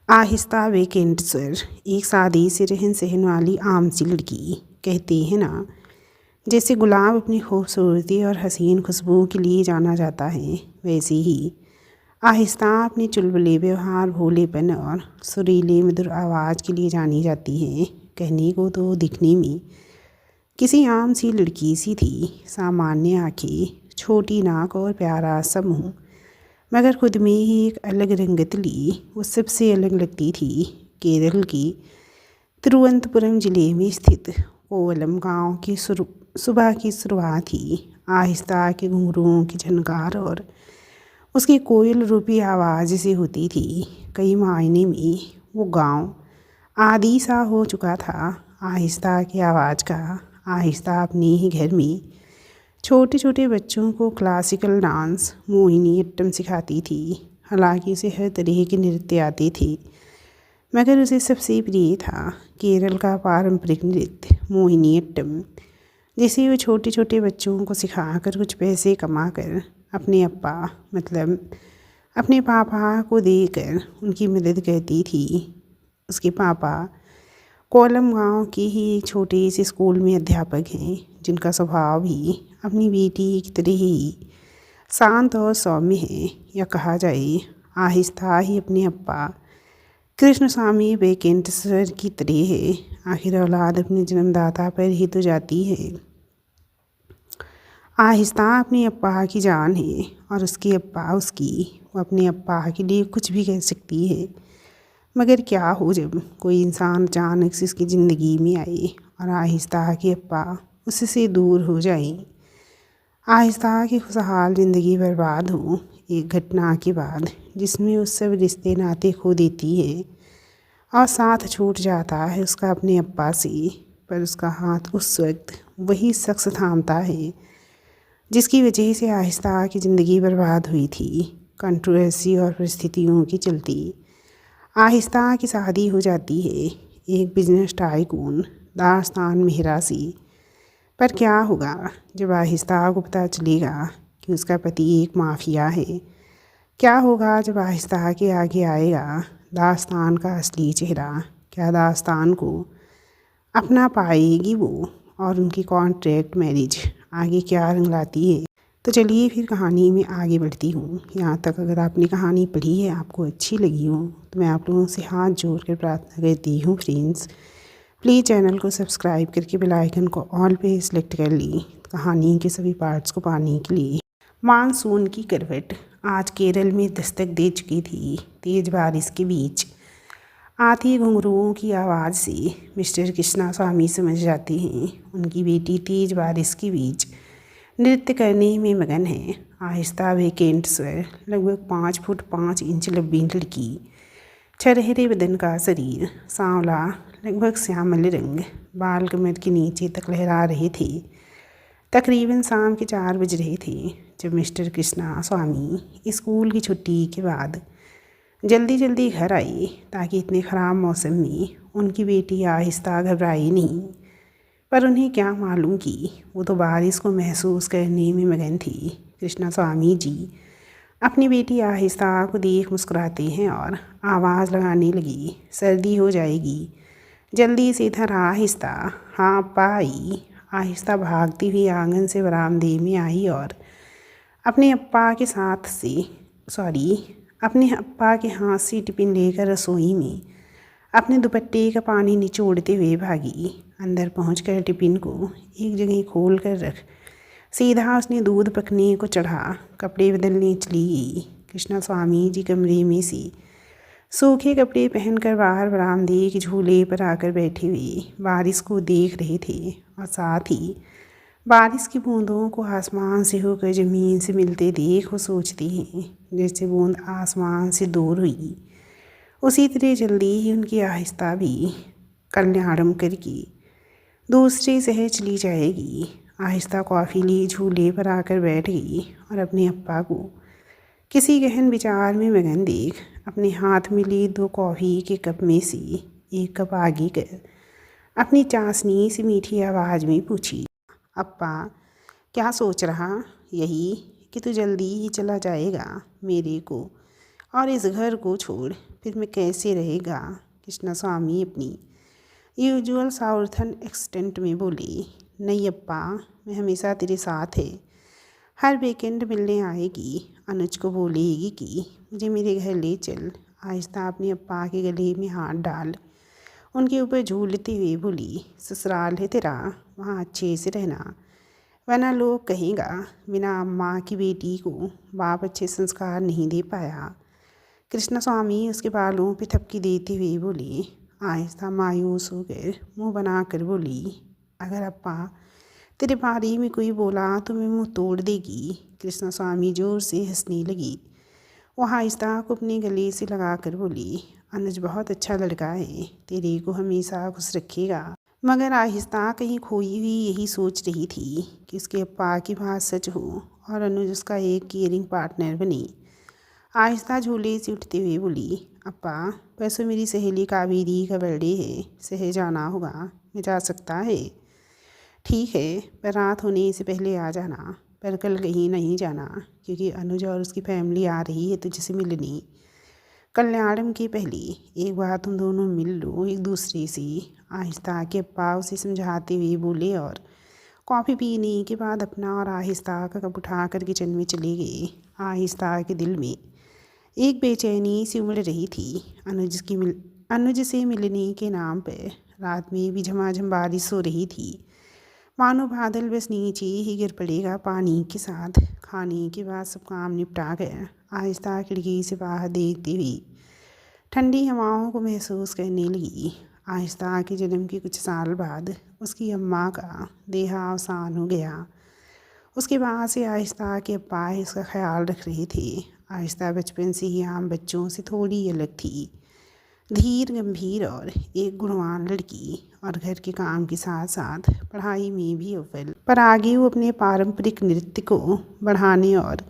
आहिस्ता वेकेंट स्वर, एक सादी से रहन सहन वाली आम सी लड़की। कहते हैं ना, जैसे गुलाब अपनी खूबसूरती और हसीन खुशबू के लिए जाना जाता है, वैसे ही आहिस्ता अपने चुलबुले व्यवहार, भोलेपन और सुरीले मधुर आवाज़ के लिए जानी जाती है। कहने को तो दिखने में किसी आम सी लड़की सी थी, सामान्य आँखें, छोटी नाक और प्यारा सा मुँह, मगर खुद में ही एक अलग रंगत ली। वो सबसे अलग लगती थी। केरल की तिरुवनंतपुरम जिले में स्थित कोवलम गांव की सुबह की शुरुआत ही आहिस्ता के घुंघरुओं की झनकार और उसकी कोयल रूपी आवाज़ से होती थी। कई मायने में वो गांव आदि सा हो चुका था आहिस्ता की आवाज़ का। आहिस्ता अपने ही घर में छोटे छोटे बच्चों को क्लासिकल डांस, मोहिनीअट्टम सिखाती थी। हालांकि उसे हर तरह के नृत्य आते थे, मगर उसे सबसे प्रिय था केरल का पारंपरिक नृत्य मोहिनीअट्टम, जिसे वो छोटे छोटे बच्चों को सिखाकर कुछ पैसे कमाकर अपने अपने पापा को देकर उनकी मदद करती थी। उसके पापा कोवलम गांव के ही एक छोटे से स्कूल में अध्यापक हैं, जिनका स्वभाव भी अपनी बेटी की तरह ही शांत और सौम्य है। या कहा जाए, आहिस्ता ही अपने अप्पा कृष्णस्वामी वेकेंट सर की तरह है। आखिर औलाद अपने जन्मदाता पर ही तो जाती है। आहिस्ता अपने अप्पा की जान है और उसके अप्पा उसकी। वो अपने अप्पा के लिए कुछ भी कह सकती है। मगर क्या हो जब कोई इंसान अचानक से उसकी ज़िंदगी में आए और आहिस्ता के अप्पा उससे दूर हो जाए। आहिस्ता की खुशहाल ज़िंदगी बर्बाद हो एक घटना के बाद, जिसमें उस सब रिश्ते नाते खो देती है और साथ छूट जाता है उसका अपने अप्पा से। पर उसका हाथ उस वक्त वही शख्स थामता है जिसकी वजह से आहिस्ता की ज़िंदगी बर्बाद हुई थी। कंट्रोवर्सी और परिस्थितियों की चलती आहिस्ता की शादी हो जाती है एक बिजनेस टाइकून दास्तान मेहरा से। पर क्या होगा जब आहिस्ता को पता चलेगा कि उसका पति एक माफिया है? क्या होगा जब आहिस्ता के आगे आएगा दास्तान का असली चेहरा? क्या दास्तान को अपना पाएगी वो? और उनकी कॉन्ट्रैक्ट मैरिज आगे क्या रंग लाती है? तो चलिए फिर कहानी में आगे बढ़ती हूँ। यहाँ तक अगर आपने कहानी पढ़ी है, आपको अच्छी लगी हो, तो मैं आप लोगों से हाथ जोड़ कर प्रार्थना करती हूँ फ्रेंड्स, प्लीज़ चैनल को सब्सक्राइब करके बेल आइकन को ऑल पे सेलेक्ट कर ली कहानी के सभी पार्ट्स को पाने के लिए। मानसून की करवट आज केरल में दस्तक दे चुकी थी। तेज बारिश के बीच आती घुंघरुओं की आवाज़ से मिस्टर कृष्णास्वामी समझ जाते हैं उनकी बेटी तेज बारिश के बीच नृत्य करने में मगन है। आहिस्ता वेकेंट स्वर, लगभग 5 फुट 5 इंच लंबी लड़की, छरहरे बदन का शरीर, सांवला लगभग श्यामल रंग, बाल कमर के नीचे तक लहरा रहे थे। तकरीबन शाम के 4 बज रहे थे जब मिस्टर कृष्णास्वामी स्कूल की छुट्टी के बाद जल्दी जल्दी घर आए, ताकि इतने ख़राब मौसम में उनकी बेटी आहिस्ता घबराई नहीं। पर उन्हें क्या मालूम कि वो तो बारिश को महसूस करने में मगन थी। कृष्णास्वामी जी अपनी बेटी आहिस्ता को देख मुस्कुराते हैं और आवाज़ लगाने लगी, सर्दी हो जाएगी, जल्दी से इधर आहिस्ता। हाँ पाई। आहिस्ता भागती हुई आंगन से बरामदे में आई और अपने अप्पा के हाथ से टिफ़िन लेकर रसोई में अपने दुपट्टे का पानी निचोड़ते हुए भागी। अंदर पहुंचकर टिफ़िन को एक जगह खोल कर रख सीधा उसने दूध पकने को चढ़ा कपड़े बदलने चली गई। कृष्णास्वामी जी कमरे में से सूखे कपड़े पहनकर बाहर बरामदे के झूले पर आकर बैठे हुए बारिश को देख रहे थे और साथ ही बारिश की बूंदों को आसमान से होकर ज़मीन से मिलते देख वो सोचती हैं जैसे बूंद आसमान से दूर हुई, उसी तरह जल्दी ही उनकी आहिस्ता भी कल्याणम करके दूसरे शहर चली जाएगी। आहिस्ता कॉफ़ी ली झूले पर आकर बैठ गई और अपने अप्पा को किसी गहन विचार में मगन देख अपने हाथ में ली 2 कॉफ़ी के कप में से एक कप आगे कर अपनी चाशनी से मीठी आवाज़ में पूछी, अप्पा क्या सोच रहा? यही कि तू जल्दी ही चला जाएगा मेरे को और इस घर को छोड़ फिर मैं कैसे रहेगा। कृष्णा स्वामी अपनी यूजुअल साउथर्न एक्सटेंट में बोली, नहीं अप्पा, मैं हमेशा तेरे साथ है। हर वीकेंड मिलने आएगी, अनुज को बोलेगी कि मुझे मेरे घर ले चल। आहिस्ता अपने अप्पा के गले में हाथ डाल उनके ऊपर झूलते हुए बोली, ससुराल है तेरा, वहाँ अच्छे से रहना, वरना लोग कहेगा बिना अम्मा की बेटी को बाप अच्छे संस्कार नहीं दे पाया। कृष्णा स्वामी उसके बालों पे थपकी देते हुए बोली। आहिस्ता मायूस होकर मुंह बनाकर बोली, अगर अप्पा तेरे बारे में कोई बोला तो मैं मुंह तोड़ देगी। कृष्णा स्वामी जोर से हंसने लगी। वो आहिस्ता को अपने गले से लगा कर बोली, अनुज बहुत अच्छा लड़का है, तेरे को हमेशा खुश रखेगा। मगर आहिस्ता कहीं खोई हुई यही सोच रही थी कि उसके अप्पा की बात सच हो और अनुज उसका एक केयरिंग पार्टनर बने। आहिस्ता झूले से उठते हुए बोली, अप्पा परसों मेरी सहेली कावेरी का बर्थडे है, शहर जाना होगा, मैं जा सकता है? ठीक है, पर रात होने से पहले आ जाना, पर कल कहीं नहीं जाना क्योंकि अनुज और उसकी फैमिली आ रही है तुझसे मिलने। कल्याणम के पहले एक बार तुम दोनों मिल लो एक दूसरे से। आहिस्ता के अप्पा उसे समझाते हुए बोले और कॉफ़ी पीने के बाद अपना और आहिस्ता का कप उठा कर किचन में चले गए। आहिस्ता के दिल में एक बेचैनी सी उमड़ रही थी। अनुज से मिलने के नाम पर रात में भी झमाझम बारिश हो रही थी, मानो बादल बस नीचे ही गिर पड़ेगा पानी के साथ। खाने के बाद सब काम निपटा गया। आहिस्ता खिड़की से बाहर देखते हुए ठंडी हवाओं को महसूस करने लगी। आहिस्ता के जन्म के कुछ साल बाद उसकी अम्मा का देहावसान हो गया। उसके बाद से आहिस्ता के अप्पा इसका ख्याल रख रहे थे। आहिस्ता बचपन से ही आम बच्चों से थोड़ी अलग थी, धीर गंभीर और एक गुणवान लड़की, और घर के काम के साथ साथ पढ़ाई में भी अव्वल। पर आगे वो अपने पारंपरिक नृत्य को बढ़ाने और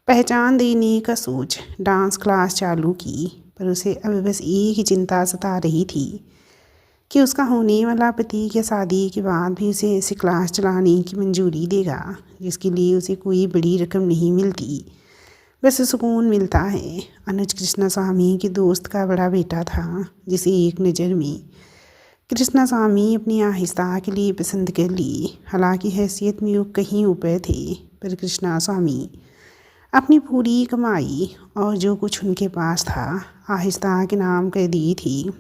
पहचान देने का सोच डांस क्लास चालू की। पर उसे अब बस एक ही चिंता सता रही थी कि उसका होने वाला पति क्या शादी के बाद भी उसे ऐसी क्लास चलाने की मंजूरी देगा जिसके लिए उसे कोई बड़ी रकम नहीं मिलती, बस सुकून मिलता है। अनुज कृष्णा स्वामी के दोस्त का बड़ा बेटा था जिसे एक नज़र में कृष्णा स्वामी अपनी आहिस्ता के लिए पसंद कर ली। हालांकि हैसियत में वो कहीं ऊपर थे, पर कृष्णा स्वामी अपनी पूरी कमाई और जो कुछ उनके पास था आहिस्ता के नाम कर दी थी।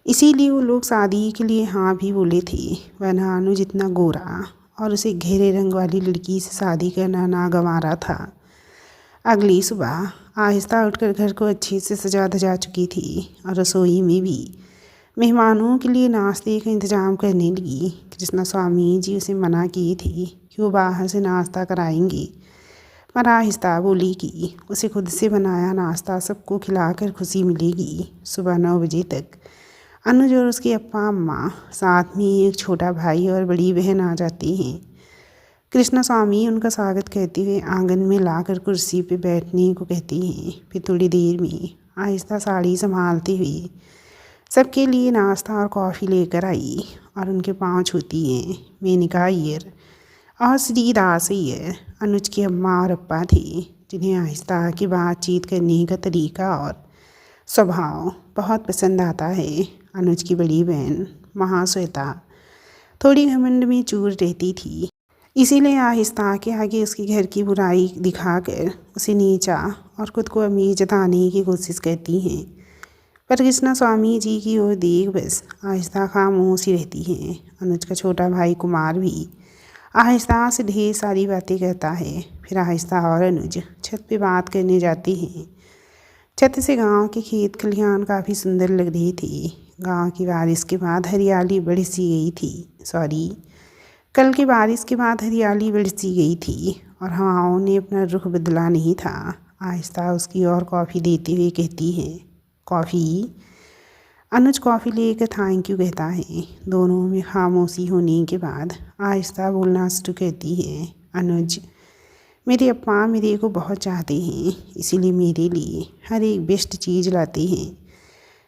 इसीलिए वो लोग शादी के लिए हाँ भी बोले थे, वरना अनुज इतना गोरा और उसे गहरे रंग वाली लड़की से शादी करना नागवारा था। अगली सुबह आहिस्ता उठकर घर को अच्छे से सजा धजा चुकी थी और रसोई में भी मेहमानों के लिए नाश्ते का इंतज़ाम करने लगी। कृष्णा स्वामी जी उसे मना किए थे कि वो बाहर से नाश्ता कराएंगे, पर आहिस्ता बोली कि उसे खुद से बनाया नाश्ता सबको खिलाकर खुशी मिलेगी। सुबह 9 बजे तक अनुज और उसके अप्पा अम्मा, साथ में एक छोटा भाई और बड़ी बहन आ जाती हैं। कृष्णा स्वामी उनका स्वागत करते हुए आंगन में लाकर कुर्सी पे बैठने को कहती हैं। फिर थोड़ी देर में आहिस्ता साड़ी संभालते हुए सबके लिए नाश्ता और कॉफ़ी लेकर आई और उनके पाँव छूती हैं। मेनका अय्यर और श्रीदास अय्यर अनुज के अम्मा और अप्पा थे, जिन्हें आहिस्ता की बातचीत करने का तरीका और स्वभाव बहुत पसंद आता है। अनुज की बड़ी बहन महाश्वेता थोड़ी घमंड में चूर रहती थी, इसीलिए आहिस्ता के आगे उसकी घर की बुराई दिखाकर उसे नीचा और खुद को अमीर जताने की कोशिश करती हैं। पर कृष्णा स्वामी जी की ओर देख बस आहिस्ता खामोश ही रहती हैं। अनुज का छोटा भाई कुमार भी आहिस्ता से ढेर सारी बातें करता है। फिर आहिस्ता और अनुज छत पे बात करने जाती हैं। छत से गांव के खेत खलिहान काफ़ी सुंदर लग रही थी। गांव की बारिश के बाद हरियाली बढ़ सी गई थी। कल की बारिश के बाद हरियाली बढ़ सी गई थी और हवाओं ने अपना रुख बदला नहीं था। आहिस्ता उसकी और कॉफ़ी देते हुए कहती है, कॉफ़ी। अनुज कॉफ़ी लेकर थैंक यू कहता है। दोनों में खामोशी होने के बाद आहिस्ता बोलना शुरू करती है, अनुज, मेरे अप्पा मेरे को बहुत चाहते हैं, इसीलिए मेरे लिए हर एक बेस्ट चीज़ लाते हैं।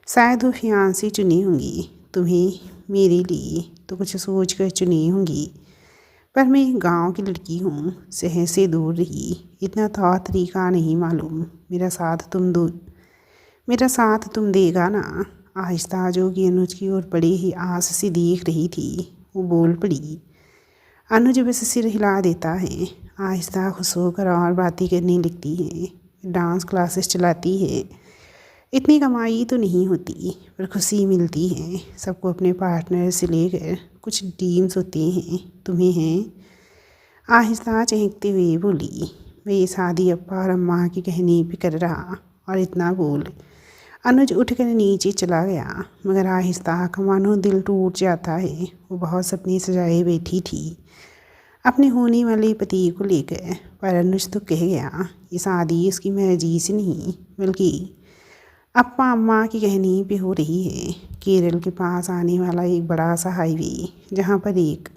शायद वो फियांसी चुनी होंगी, तुम्हें मेरे लिए तो कुछ सोच कर चुनी होंगी, पर मैं एक गाँव की लड़की हूँ, शहर से दूर रही, इतना तौर तरीका नहीं मालूम। मेरा साथ तुम देगा ना। आहिस्ता, जो कि अनुज की ओर बड़ी ही आस से देख रही थी, वो बोल पड़ी। अनुज बस सिर हिला देता है। आहिस्ता खुश होकर और बातें करने लगती है। डांस क्लासेस चलाती है। इतनी कमाई तो नहीं होती, पर खुशी मिलती है। सबको अपने पार्टनर से लेकर कुछ ड्रीम्स होते हैं, तुम्हें हैं? आहिस्ता चहकते हुए बोली। मैं ये शादी अप्पा और अम्मा की कहने पे कर रहा। और इतना बोल अनुज उठकर नीचे चला गया। मगर आहिस्ता का मानो दिल टूट जाता है। वो बहुत सपने सजाए बैठी थी अपने होने वाले पति को लेकर, पर अनुज तो कह गया ये शादी उसकी मर्जी से नहीं, बल्कि अप्पा अम्मा की कहनी पे हो रही है। केरल के पास आने वाला एक बड़ा सा हाईवे, जहाँ पर एक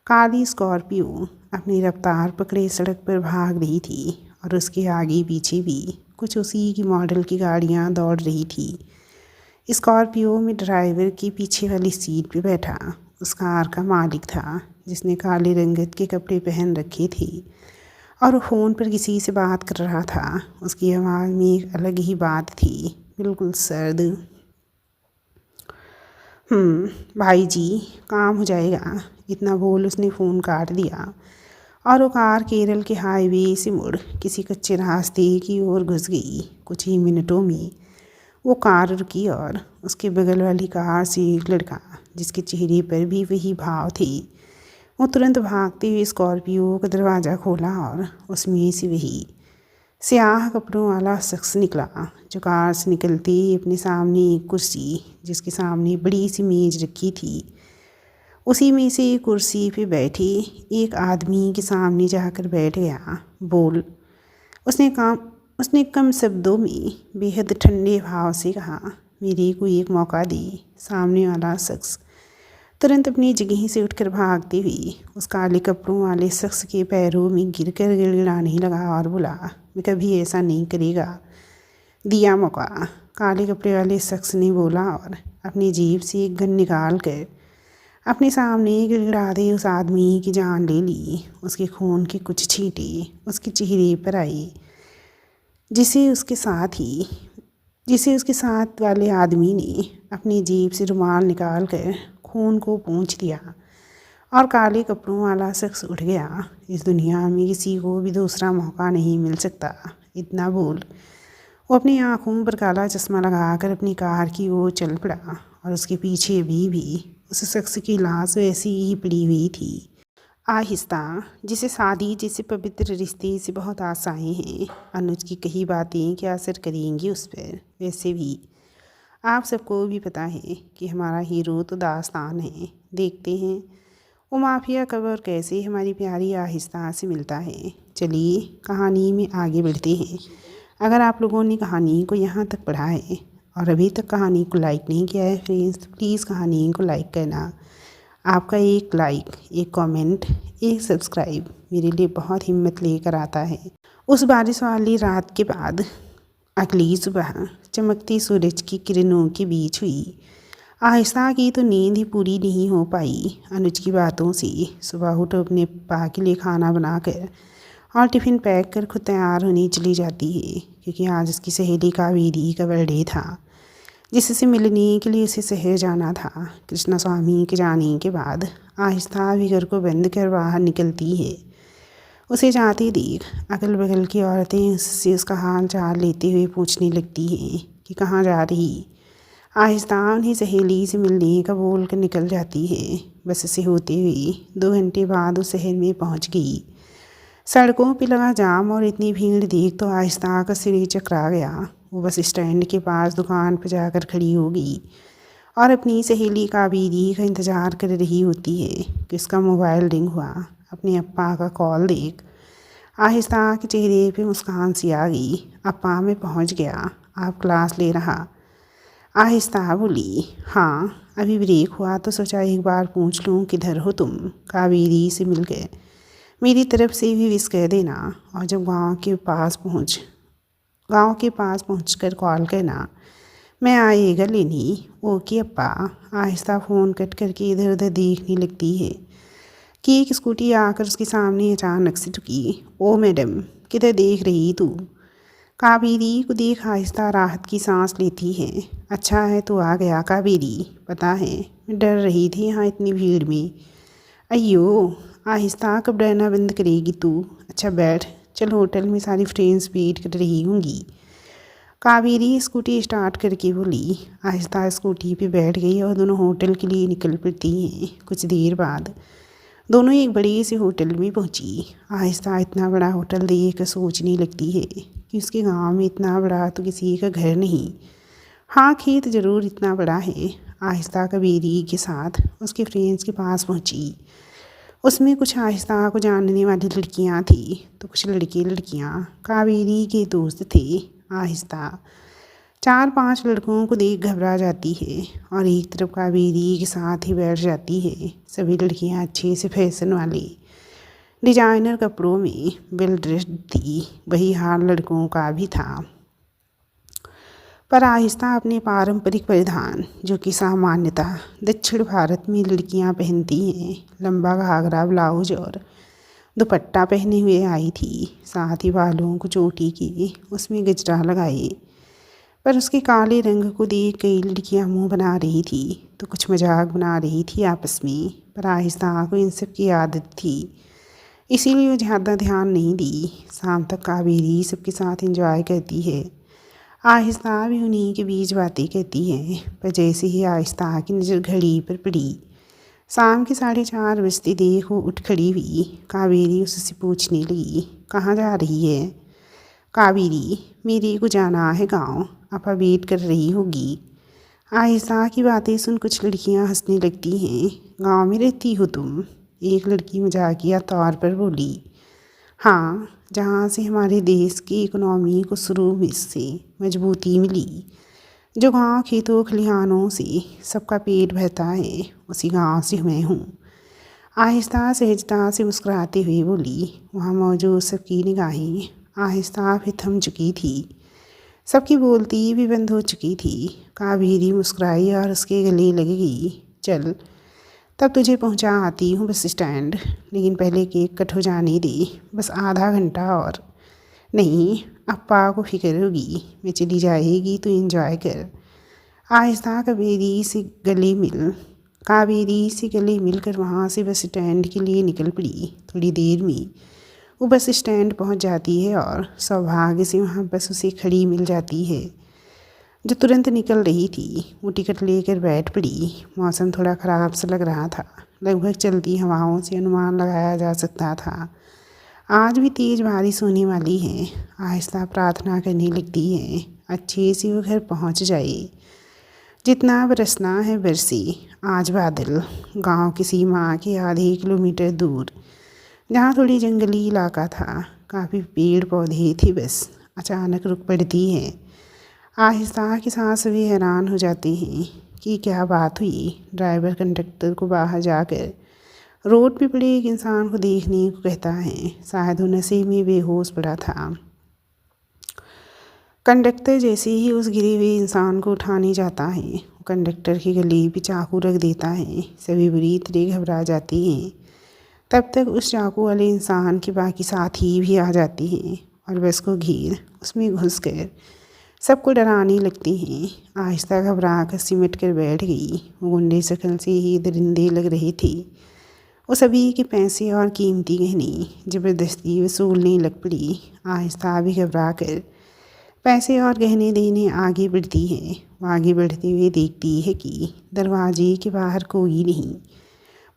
काली स्कॉर्पियो अपनी रफ्तार पकड़े सड़क पर भाग रही थी, और उसके आगे पीछे भी कुछ उसी की मॉडल की गाड़ियाँ दौड़ रही थी। स्कॉर्पियो में ड्राइवर की पीछे वाली सीट पे बैठा उस कार का मालिक था, जिसने काले रंगत के कपड़े पहन रखे थे और वो फ़ोन पर किसी से बात कर रहा था। उसकी आवाज़ में एक अलग ही बात थी, बिल्कुल सर्द। भाई जी, काम हो जाएगा। इतना बोल उसने फ़ोन काट दिया और वो कार केरल के हाईवे से मुड़ किसी कच्चे रास्ते की ओर घुस गई। कुछ ही मिनटों में वो कार रुकी और उसके बगल वाली कार से एक लड़का, जिसके चेहरे पर भी वही भाव थे, वो तुरंत भागते हुए स्कॉर्पियो का दरवाज़ा खोला और उसमें से वही स्याह कपड़ों वाला शख्स निकला, जो कार से निकलते ही अपने सामने एक कुर्सी, जिसके सामने बड़ी सी मेज रखी थी, उसी में से एक कुर्सी पे बैठे एक आदमी के सामने जाकर बैठ गया। बोल, उसने कम शब्दों में बेहद ठंडे भाव से कहा। मेरे को एक मौका दे। सामने वाला शख्स तुरंत अपनी जगह से उठकर भागते हुए उस काले कपड़ों वाले शख्स के पैरों में गिरकर गिड़गिड़ाने लगा और बोला, मैं कभी ऐसा नहीं करेगा। दिया मौका, काले कपड़े वाले शख्स ने बोला और अपनी जेब से एक गन निकाल कर अपने सामने गिड़गिड़ाते उस आदमी की जान ले ली। उसके खून के कुछ छींटे उसके चेहरे पर आए, जिसे उसके साथ वाले आदमी ने अपनी जेब से रुमाल निकाल कर खून को पोंछ दिया और काले कपड़ों वाला शख्स उठ गया। इस दुनिया में किसी को भी दूसरा मौका नहीं मिल सकता। इतना बोल वो अपनी आँखों पर काला चश्मा लगाकर अपनी कार की ओर चल पड़ा, और उसके पीछे भी उस शख्स की लाश वैसी ही पड़ी हुई थी। आहिस्ता, जिसे शादी जैसे पवित्र रिश्ते से बहुत आशाएं हैं, अनुज की कही बातें क्या असर करेंगी उस पर। वैसे भी आप सबको भी पता है कि हमारा हीरो तो दास्तान है। देखते हैं वो माफिया कब और कैसे हमारी प्यारी आहिस्ता से मिलता है। चलिए कहानी में आगे बढ़ते हैं। अगर आप लोगों ने कहानी को यहाँ तक पढ़ा है और अभी तक कहानी को लाइक नहीं किया है फ्रेंड्स, तो प्लीज़ कहानी को लाइक करना। आपका एक लाइक, एक कमेंट, एक सब्सक्राइब मेरे लिए बहुत हिम्मत लेकर आता है। उस बारिश वाली रात के बाद अगली सुबह चमकती सूरज की किरणों के बीच हुई। आहिस्ता की तो नींद ही पूरी नहीं हो पाई अनुज की बातों से। सुबह उठ अपने पा के लिए खाना बनाकर और टिफ़िन पैक कर खुद तैयार होने चली जाती है, क्योंकि आज उसकी सहेली कावेरी का बर्थडे था, जिससे मिलने के लिए उसे शहर जाना था। कृष्णा स्वामी के जाने के बाद आहिस्ता भी घर को बंद कर बाहर निकलती है। उसे जाते देख अगल बगल की औरतें उससे उसका हाल चाल लेते हुए पूछने लगती हैं कि कहाँ जा रही। आहिस्ता उन्हें सहेली से मिलने का बोल कर निकल जाती है। बस से होते हुए 2 घंटे बाद वो शहर में पहुंच गई। सड़कों पे लगा जाम और इतनी भीड़ देख तो आहिस्ता का सिर चकरा गया। वो बस स्टैंड के पास दुकान पर जाकर खड़ी हो गई और अपनी सहेली कावेरी का इंतज़ार कर रही होती है कि उसका मोबाइल रिंग हुआ। अपने अप्पा का कॉल देख आहिस्ता के चेहरे पे मुस्कान सी आ गई। अप्पा, मैं पहुंच गया, आप क्लास ले रहा। आहिस्ता बोली, हाँ अभी ब्रेक हुआ तो सोचा एक बार पूछ लूँ किधर हो तुम। कावेरी से मिल गए, मेरी तरफ से भी विश कह देना, और जब गांव के पास पहुंचकर कॉल करना, मैं आएगा लेनी। ओके अप्पा। आहिस्ता फ़ोन कट करके इधर उधर देखने लगती है। कि एक स्कूटी आकर उसके सामने अचानक से रुकी। ओ मैडम, किधर देख रही तू? कावेरी को देख आहिस्ता राहत की सांस लेती है। अच्छा है तू आ गया कावेरी, पता है मैं डर रही थी यहाँ इतनी भीड़ में। अయ్यो, आहिस्ता, कब डरना बंद करेगी तू? अच्छा बैठ, चल होटल में सारी फ्रेंड्स वेट कर रही होंगी। कावेरी स्कूटी स्टार्ट करके बोली। आहिस्ता स्कूटी पे बैठ गई और दोनों होटल के लिए निकल पड़ती हैं। कुछ देर बाद दोनों एक बड़े से होटल में पहुंची। आहिस्ता इतना बड़ा होटल देख कर सोचने लगती है कि उसके गांव में इतना बड़ा तो किसी का घर नहीं। हाँ, खेत ज़रूर इतना बड़ा है। आहिस्ता कावेरी के साथ उसके फ्रेंड्स के पास पहुंची। उसमें कुछ आहिस्ता को जानने वाली लड़कियां थी तो कुछ लड़के लड़कियां कावेरी के दोस्त थे। आहिस्ता 4-5 लड़कों को देख घबरा जाती है और एक तरफ कावेरी के साथ ही बैठ जाती है। सभी लड़कियां अच्छे से फैशन वाले डिजाइनर कपड़ों में वेल ड्रेस्ड थी। वही हाल लड़कों का भी था, पर आहिस्ता अपने पारंपरिक परिधान जो कि सामान्यतः दक्षिण भारत में लड़कियां पहनती हैं, लंबा घाघरा ब्लाउज और दुपट्टा पहने हुए आई थी। साथ ही बालों को चोटी के उसमें गजरा लगाए। पर उसके काले रंग को देख कई लड़कियां मुंह बना रही थी तो कुछ मजाक बना रही थी आपस में। पर आहिस्ता को इन सब की आदत थी, इसीलिए वो ज़्यादा ध्यान नहीं दी। शाम तक कावेरी सबके साथ एंजॉय करती है। आहिस्ता भी उन्हीं के बीच बातें कहती है। पर जैसे ही आहिस्ता की नज़र घड़ी पर पड़ी, शाम के 4:30 बजते देख वो उठ खड़ी हुई। कावेरी उससे पूछने लगी, कहाँ जा रही है? कावेरी, मेरे को जाना है गाँव, आपा वेट कर रही होगी। आहिस्ता की बातें सुन कुछ लड़कियां हंसने लगती हैं। गांव में रहती हो तुम? एक लड़की मजाकिया तौर पर बोली। हाँ, जहाँ से हमारे देश की इकोनॉमी को शुरू में से मजबूती मिली, जो गांव खेतों खलिहानों से सबका पेट भरता है, उसी गांव से मैं हूँ। आहिस्ता सहजता से मुस्कुराते हुए बोली। वहाँ मौजूद सबकी निगाहें आहिस्ता पे थम चुकी थी। सबकी बोलती भी बंद हो चुकी थी। कावेरी मुस्कुराई और उसके गले लग गई। चल, तब तुझे पहुंचा आती हूँ बस स्टैंड, लेकिन पहले केक कट हो जाने दे, बस आधा घंटा और। नहीं, अप्पा को फिक्र होगी, मैं चली जाएगी तो एंजॉय कर। आहिस्ता कावेरी से गले मिलकर वहाँ से बस स्टैंड के लिए निकल पड़ी। थोड़ी देर में वो बस स्टैंड पहुँच जाती है और सौभाग्य से वहाँ बस उसे खड़ी मिल जाती है जो तुरंत निकल रही थी। वो टिकट लेकर बैठ पड़ी। मौसम थोड़ा ख़राब सा लग रहा था। लगभग चलती हवाओं से अनुमान लगाया जा सकता था आज भी तेज़ बारिश होने वाली है। आहिस्ता प्रार्थना करने लगती है, अच्छे से वो घर पहुँच जाए। जितना बरसना है बरसे। आज बादल गांव की सीमा के आधे किलोमीटर दूर, जहाँ थोड़ी जंगली इलाका था, काफ़ी पेड़ पौधे थे, बस अचानक रुक पड़ती है। आहिस्ता के साथ सभी हैरान हो जाते हैं कि क्या बात हुई। ड्राइवर कंडक्टर को बाहर जाकर रोड पे पड़े एक इंसान को देखने को कहता है। शायद वो नशे में बेहोश पड़ा था। कंडक्टर जैसे ही उस गिरे हुए इंसान को उठाने जाता है, वो कंडक्टर के गले पे चाकू रख देता है। सभी बुरी तरह घबरा जाती हैं। तब तक उस चाकू वाले इंसान के बाकी साथी भी आ जाते हैं और बस को घेर उसमें घुस कर सबको डराने लगते हैं। आहिस्ता घबरा कर सिमट कर बैठ गई। वो गुंडे शक्ल से ही दरिंदे लग रहे थे। वो सभी के पैसे और कीमती गहने ज़बरदस्ती वसूलने लग पड़ी। आहिस्ता भी घबरा कर पैसे और गहने देने आगे बढ़ती है। वो आगे बढ़ते हुए देखती है कि दरवाजे के बाहर कोई नहीं।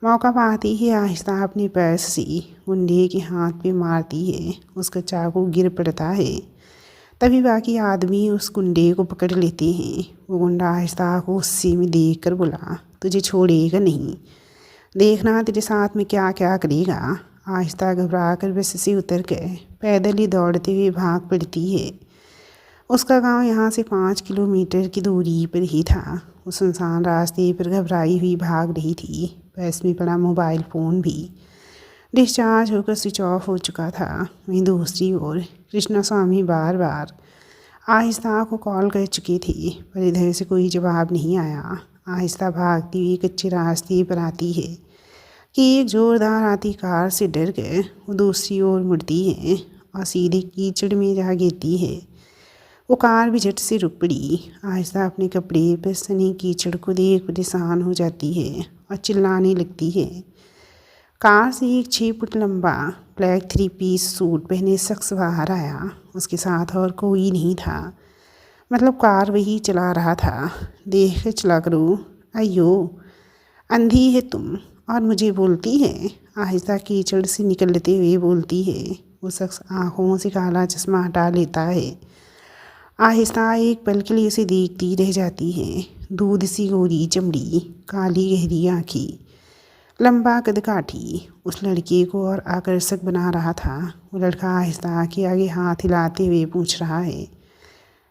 मौका पाते ही आहिस्ता अपने पर्स से गुंडे के हाथ पे मारती है। उसका चाकू गिर पड़ता है। तभी बाकी आदमी उस गुंडे को पकड़ लेते हैं। वो गुंडा आहिस्ता को गुस्से में देख कर बोला, तुझे छोड़ेगा नहीं, देखना तेरे साथ में क्या क्या करेगा। आहिस्ता घबरा कर बस से उतर कर पैदल ही दौड़ते हुए भाग पड़ती है। उसका गांव यहाँ से 5 किलोमीटर की दूरी पर ही था। वो सुनसान रास्ते पर घबराई हुई भाग रही थी। पर्स में पड़ा मोबाइल फ़ोन भी डिस्चार्ज होकर स्विच ऑफ हो चुका था। वहीं दूसरी ओर कृष्णा स्वामी बार बार आहिस्ता को कॉल कर चुके थे, पर इधर से कोई जवाब नहीं आया। आहिस्ता भागती हुई कच्चे रास्ते पर आती है। कि एक जोरदार आती कार से डर कर वो दूसरी ओर मुड़ती है और सीधे कीचड़ में जा गिरती है। वो कार भी झट से रुक पड़ी। आहिस्ता अपने कपड़े पर सनी कीचड़ को देख परेशान हो जाती है और चिल्लाने लगती है। कार से एक 6 फुट लंबा ब्लैक 3 पीस सूट पहने शख्स बाहर आया। उसके साथ और कोई नहीं था, मतलब कार वही चला रहा था। देख कर चला करो। अयो, अंधी है तुम और मुझे बोलती है? आहिस्ता कीचड़ से निकलते हुए बोलती है। वो शख्स आँखों से काला चश्मा हटा लेता है। आहिस्ता एक पल के लिए उसे देखती रह जाती है। दूध सी गोरी चमड़ी, काली गहरी आँखें, लंबा कदकाठी उस लड़के को और आकर्षक बना रहा था। वो लड़का आहिस्ता के आगे हाथ हिलाते हुए पूछ रहा है,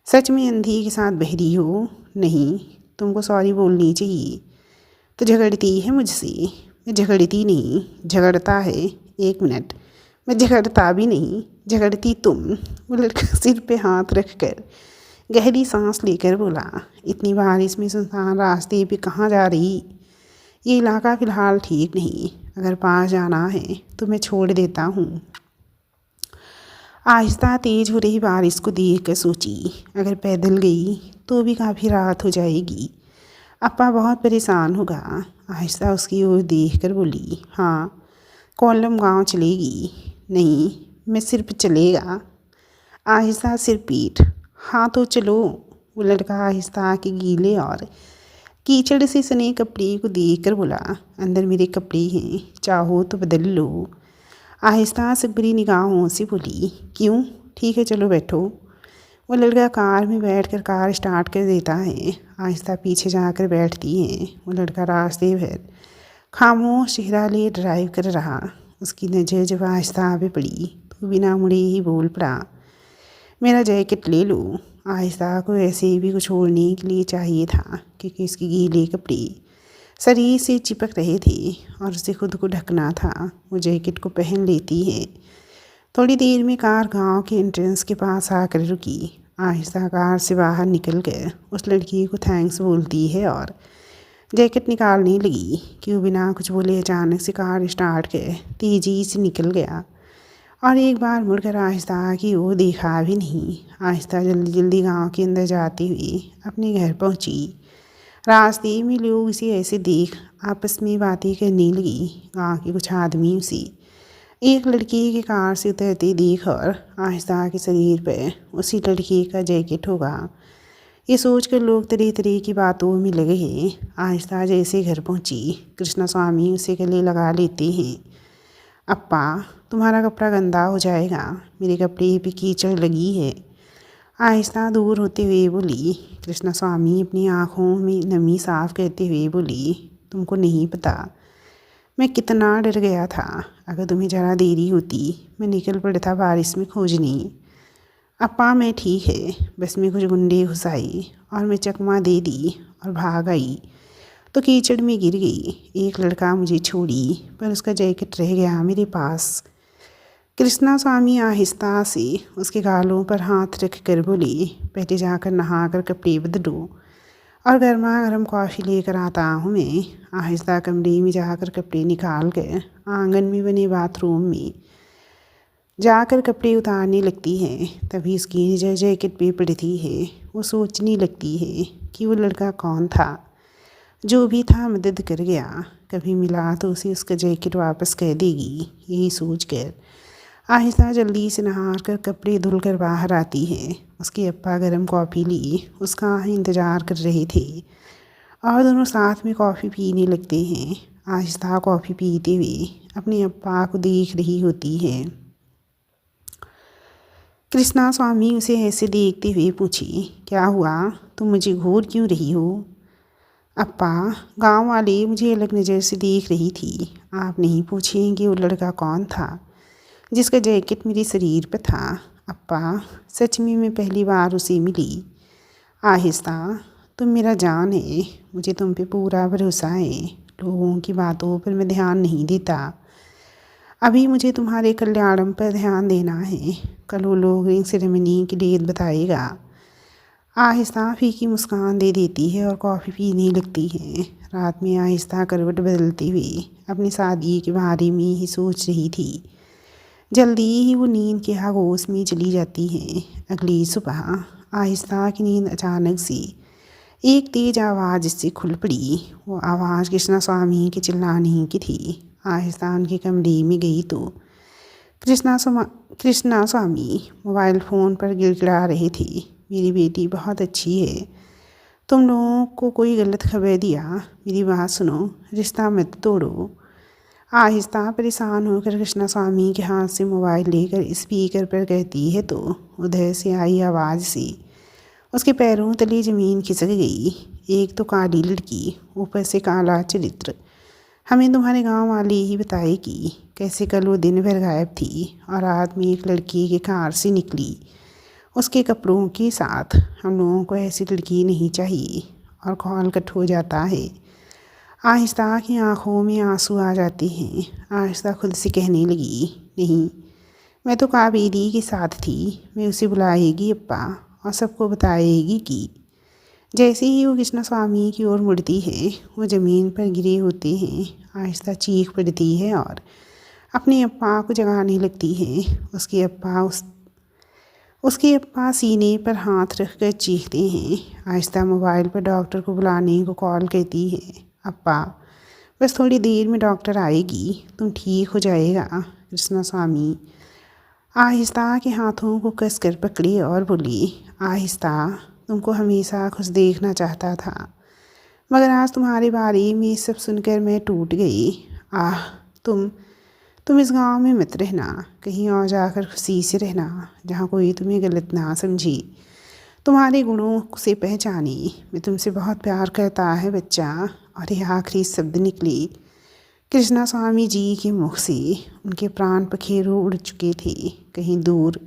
सच में अंधी के साथ बहरी हो? नहीं, तुमको सॉरी बोलनी चाहिए। तो झगड़ती है मुझसे? मैं झगड़ती नहीं, झगड़ता है। 1 मिनट, मैं झगड़ता भी नहीं, झगड़ती तुम। वो लड़का सिर पे हाथ रख कर गहरी सांस लेकर बोला, इतनी बारिश में सुनसान रास्ते पे कहाँ जा रही? ये इलाका फ़िलहाल ठीक नहीं, अगर पास जाना है तो मैं छोड़ देता हूँ। आहिस्ता तेज़ हो रही बारिश को देख कर सोची, अगर पैदल गई तो भी काफ़ी रात हो जाएगी। अप्पा बहुत परेशान होगा। आहिस्ता उसकी ओर देख कर बोली, हाँ, कोल्लम गांव चलेगी? नहीं, मैं सिर्फ चलेगा। आहिस्ता सिर पीट, हाँ तो चलो। वो लड़का आहिस्ता के गीले और कीचड़ से सने कपड़े को देख कर बोला, अंदर मेरे कपड़े हैं, चाहो तो बदल लो। आहिस्ता सकबरी निगाहों से बोली, क्यों? ठीक है, चलो बैठो। वो लड़का कार में बैठकर कार स्टार्ट कर देता है। आहिस्ता पीछे जाकर बैठती है। वो लड़का रास्ते भर खामोश चेहरा लिए ड्राइव कर रहा। उसकी नज़र जब आहिस्ता पे पड़ी तो बिना मुड़े ही बोल पड़ा, मेरा जैकेट ले लो। आहिस्ता को ऐसे भी कुछ ओढ़ने के लिए चाहिए था, क्योंकि उसके गीले कपड़े शरीर से चिपक रहे थे और उसे खुद को ढकना था। वो जैकेट को पहन लेती है। थोड़ी देर में कार गांव के एंट्रेंस के पास आकर रुकी। आहिस्ता कार से बाहर निकल कर उस लड़की को थैंक्स बोलती है और जैकेट निकालने लगी कि वो बिना कुछ बोले अचानक से कार स्टार्ट कर तेज़ी से निकल गया और एक बार मुड़कर आहिस्ता की ओर देखा भी नहीं। आहिस्ता जल्दी जल्दी गांव के अंदर जाते हुए अपने घर पहुंची। रास्ते में लोग इसे ऐसे देख आपस में बातें करने लगी। गांव के कुछ आदमी उसे एक लड़की के कार से उतरते देख और आहिस्ता के शरीर पर उसी लड़की का जैकेट होगा, ये सोचकर लोग तरह तरह की बातों में लगे हैं। आहिस्ता जैसे घर पहुंची, कृष्णा स्वामी उसे गले लगा लेते हैं। अप्पा, तुम्हारा कपड़ा गंदा हो जाएगा, मेरे कपड़े पे कीचड़ लगी है। आहिस्ता दूर होते हुए बोली। कृष्णा स्वामी अपनी आँखों में नमी साफ करते हुए बोली, तुमको नहीं पता मैं कितना डर गया था। अगर तुम्हें ज़रा देरी होती मैं निकल पड़ता बारिश में खोजने। अप्पा मैं ठीक है, बस में कुछ गुंडे घुस आए और मैं चकमा दे दी और भाग आई तो कीचड़ में गिर गई। एक लड़का मुझे छोड़ी पर उसका जैकेट रह गया मेरे पास। कृष्णा स्वामी आहिस्ता से उसके गालों पर हाथ रख कर बोले, पहले जाकर नहा कर कपड़े बदलो और गर्मा गर्म कॉफ़ी लेकर आता हूँ मैं। आहिस्ता कमरे में जाकर कपड़े निकाल कर आंगन में बने बाथरूम में जाकर कपड़े उतारने लगती है। तभी उसकी नज़र जैकेट पे पड़ती है। वो सोचने लगती है कि वो लड़का कौन था। जो भी था मदद कर गया, कभी मिला तो उसे उसका जैकेट वापस कर देगी। यही सोच कर आहिस्ता जल्दी से नहा कर कपड़े धुल कर बाहर आती है। उसके अप्पा गर्म कॉफ़ी ली उसका इंतज़ार कर रहे थे और दोनों साथ में कॉफ़ी पीने लगते हैं। आहिस्ता कॉफ़ी पीते हुए अपने अप्पा को देख रही होती है। कृष्णा स्वामी उसे ऐसे देखते हुए पूछी, क्या हुआ, तुम मुझे घूर क्यों रही हो? अप्पा, गांव वाले मुझे अलग नज़र से देख रही थी। आप नहीं पूछेंगे वो लड़का कौन था जिसका जैकेट मेरे शरीर पर था? अप्पा, सच में मैं पहली बार उसे मिली। आहिस्ता, तुम मेरा जान है, मुझे तुम पे पूरा भरोसा है। लोगों की बातों पर मैं ध्यान नहीं देता। अभी मुझे तुम्हारे कल्याणम पर ध्यान देना है। कल वो लोग रिंग सेरेमनी की डेट बताएगा। आहिस्ता फीकी मुस्कान दे देती है और कॉफ़ी पीने लगती है। रात में आहिस्ता करवट बदलते हुए अपनी शादी के बारे में ही सोच रही थी। जल्दी ही वो नींद के आगोश में चली जाती है। अगली सुबह आहिस्ता की नींद अचानक से एक तेज आवाज़ से खुल पड़ी। वो आवाज़ कृष्णा स्वामी के चिल्लाने की थी। आहिस्ता उनके कमरे में गई तो कृष्णा स्वामी मोबाइल फ़ोन पर गिड़गिड़ा रहे थे। मेरी बेटी बहुत अच्छी है। तुम लोगों को कोई गलत खबर दिया, मेरी बात सुनो, रिश्ता मत तोड़ो। आहिस्ता परेशान होकर कृष्णा स्वामी के हाथ से मोबाइल लेकर स्पीकर पर कहती है तो उधर से आई आवाज़ से उसके पैरों तले ज़मीन खिसक गई। एक तो काली लड़की, ऊपर से काला चरित्र। हमें तुम्हारे गांव वाले ही बताए कि कैसे कल वो दिन भर गायब थी और रात में एक लड़की के कार से निकली उसके कपड़ों के साथ। हम लोगों को ऐसी लड़की नहीं चाहिए। और कॉल कट हो जाता है। आहिस्ता की आंखों में आंसू आ जाते हैं। आहिस्ता खुद से कहने लगी, नहीं, मैं तो कावेरी के साथ थी। मैं उसे बुलाएगी अप्पा और सबको बताएगी कि। जैसे ही वो कृष्णा स्वामी की ओर मुड़ती है वो ज़मीन पर गिरे होते हैं। आहिस्ता चीख पड़ती है और अपने अप्पा को जगाने लगती है। उसके अप्पा सीने पर हाथ रखकर चीखते हैं। आहिस्ता मोबाइल पर डॉक्टर को बुलाने को कॉल करती है। अप्पा, बस थोड़ी देर में डॉक्टर आएगी, तुम ठीक हो जाएगा। कृष्णा स्वामी आहिस्ता के हाथों को कसकर पकड़े और बोली, आहिस्ता, तुमको हमेशा खुश देखना चाहता था, मगर आज तुम्हारे बारे में सब सुनकर मैं टूट गई। तुम इस गांव में मत रहना, कहीं और जाकर खुशी से रहना जहाँ कोई तुम्हें गलत ना समझे, तुम्हारे गुणों से पहचाने। मैं तुमसे बहुत प्यार करता है बच्चा। और यह आखिरी शब्द निकले कृष्णा स्वामी जी के मुख से। उनके प्राण पखेरु उड़ चुके थे कहीं दूर,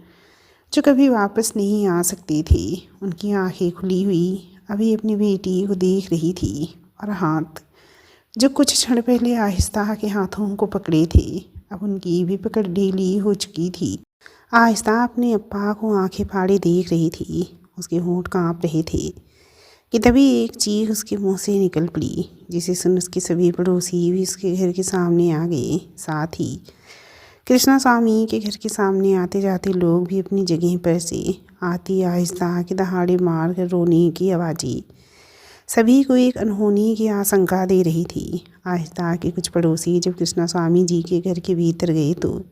जो कभी वापस नहीं आ सकते थे। उनकी आंखें खुली हुई अभी अपनी बेटी को देख रही थी और हाथ जो कुछ क्षण पहले आहिस्ता के हाथों को पकड़े थे अब उनकी भी पकड़ ढीली हो चुकी थी। आहिस्ता अपने अप्पा को आंखें फाड़े देख रही थी। उसके होंठ कांप रहे थे कि तभी एक चीख उसके मुंह से निकल पड़ी, जिसे सुन उसके सभी पड़ोसी भी उसके घर के सामने आ गए। साथ ही कृष्णा स्वामी के घर के सामने आते जाते लोग भी अपनी जगह पर से आती आहिस्ता के दहाड़े मार कर रोने की आवाज़ें सभी को एक अनहोनी की आशंका दे रही थी। आहिस्ता के कुछ पड़ोसी जब कृष्णा स्वामी जी के घर के भीतर गए तो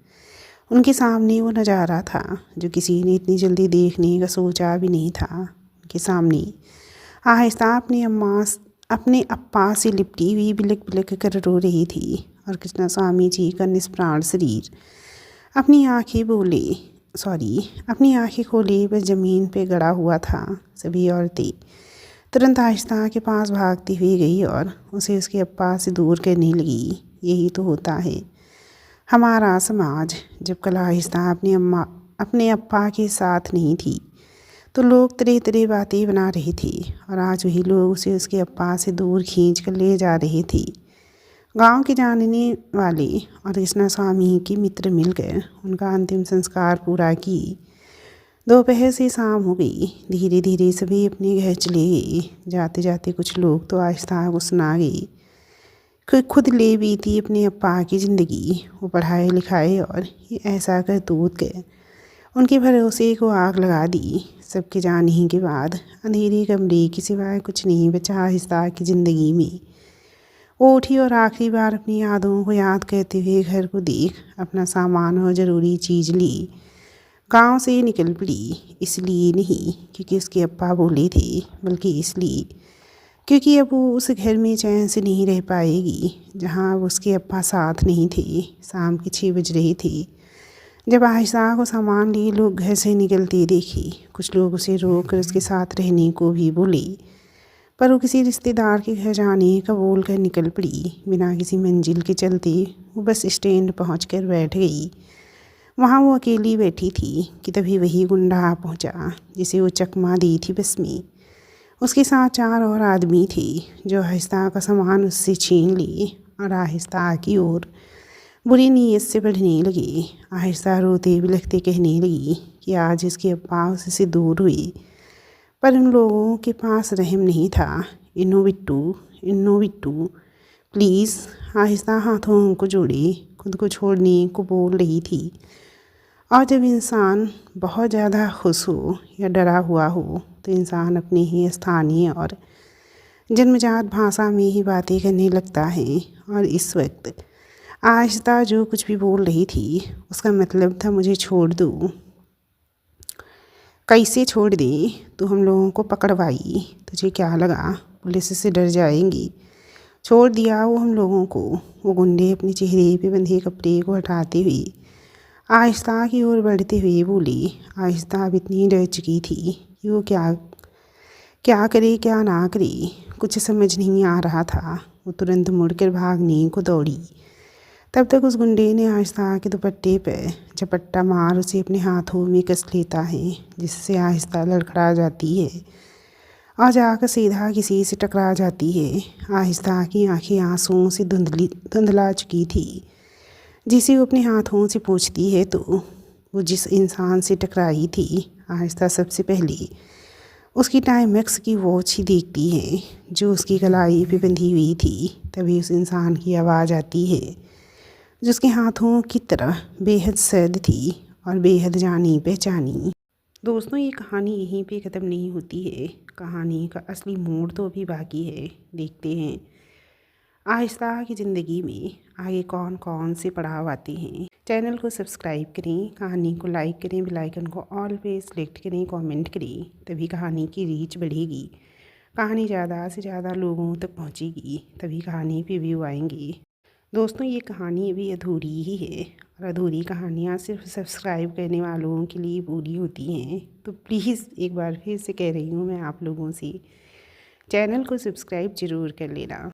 उनके सामने वो नज़ारा था जो किसी ने इतनी जल्दी देखने का सोचा भी नहीं था। उनके सामने आहिस्ता अपने अप्पा से लिपटी हुई बिलक बिलक कर रो रही थी और कृष्णा स्वामी जी का निष्प्राण शरीर अपनी आंखें खोले बस ज़मीन पे गड़ा हुआ था। सभी औरतें तुरंत आहिस्ता के पास भागती हुई गई और उसे उसके अप्पा से दूर करने लगी। यही तो होता है हमारा समाज। जब कल आहिस्ता अपने अप्पा के साथ नहीं थी तो लोग तरह तरह बातें बना रहे थे और आज वही लोग उसे उसके अप्पा से दूर खींच कर ले जा रहे थे। गांव के जानने वाले और कृष्णा स्वामी के मित्र मिलकर उनका अंतिम संस्कार पूरा की। दोपहर से शाम हो गई। धीरे धीरे सभी अपने घर चले गए। जाते जाते कुछ लोग तो आहिस्ता को सुना गए खुद ले बीती अपने अप्पा की ज़िंदगी। वो पढ़ाए लिखाए और ये ऐसा करतूत कर उनके भरोसे को आग लगा दी। सबके जाने के बाद अंधेरे कमरे के सिवाय कुछ नहीं बचा आहिस्ता की ज़िंदगी में। वो उठी और आखिरी बार अपनी यादों को याद करते हुए घर को देख अपना सामान और ज़रूरी चीज़ ली गांव से निकल पड़ी। इसलिए नहीं क्योंकि उसके अप्पा बोले थे, बल्कि इसलिए क्योंकि अब वो उस घर में चैन से नहीं रह पाएगी जहां अब उसके अप्पा साथ नहीं थे। शाम के 6 बज रहे थे जब आहिस्ता को सामान लिए लोग घर से निकलते देखे। कुछ लोग उसे रोक कर उसके साथ रहने को भी बोले, पर वो किसी रिश्तेदार के घर जाने का बोल कर निकल पड़ी। बिना किसी मंजिल के चलते वो बस स्टैंड पहुँच कर बैठ गई। वहाँ वो अकेली बैठी थी कि तभी वही गुंडा आ पहुँचा जिसे वो चकमा दी थी बस में। उसके साथ 4 और आदमी थे जो आहिस्ता का सामान उससे छीन लिए और आहिस्ता की ओर बुरी नीयत से बढ़ने लगे। आहिस्ता रोते बिलखते कहने लगी कि आज इसके अप्पा उससे दूर हुए, पर उन लोगों के पास रहम नहीं था। इन्नो बिट्टू प्लीज़। आहिस्ता हाथों को जोड़े खुद को छोड़ने को बोल रही थी। और जब इंसान बहुत ज़्यादा खुश हो या डरा हुआ हो तो इंसान अपने ही स्थानीय और जन्मजात भाषा में ही बातें करने लगता है। और इस वक्त आहिस्ता जो कुछ भी बोल रही थी उसका मतलब था मुझे छोड़ दो। कैसे छोड़ दे? तू हम लोगों को पकड़वाई, तुझे क्या लगा पुलिस से डर जाएंगी? छोड़ दिया वो हम लोगों को। वो गुंडे अपने चेहरे पे बंधे कपड़े को हटाते हुए आहिस्ता की ओर बढ़ते हुए बोली। आहिस्ता अब इतनी डर चुकी थी कि वो क्या क्या करे क्या ना करे कुछ समझ नहीं आ रहा था। वो तुरंत मुड़कर भागने को दौड़ी। तब तक उस गुंडे ने आहिस्ता के दुपट्टे पर झपट्टा मार उसे अपने हाथों में कस लेता है, जिससे आहिस्ता लड़खड़ा जाती है और जाकर सीधा किसी से टकरा जाती है। आहिस्ता की आंखें आंसुओं से धुंधला चुकी थी। जिसे वो अपने हाथों से पोंछती है तो वो जिस इंसान से टकराई थी आहिस्ता सबसे पहले उसकी टाइमेक्स की वॉच ही देखती है जो उसकी कलाई पे बंधी हुई थी। तभी उस इंसान की आवाज़ आती है जो उसके हाथों की तरह बेहद सर्द थी और बेहद जानी पहचानी। दोस्तों, ये कहानी यहीं पे ख़त्म नहीं होती है। कहानी का असली मोड़ तो अभी बाकी है। देखते हैं आहिस्ता की ज़िंदगी में आगे कौन कौन से पड़ाव आते हैं। चैनल को सब्सक्राइब करें, कहानी को लाइक करें, बेल आइकन को ऑल पे सेलेक्ट करें, कमेंट करें, तभी कहानी की रीच बढ़ेगी। कहानी ज़्यादा से ज़्यादा लोगों तक पहुंचेगी, तभी कहानी पे व्यू आएंगे। दोस्तों, ये कहानी अभी अधूरी ही है और अधूरी कहानियाँ सिर्फ सब्सक्राइब करने वालों के लिए पूरी होती हैं। तो प्लीज़ एक बार फिर से कह रही हूँ मैं आप लोगों से, चैनल को सब्सक्राइब ज़रूर कर लेना।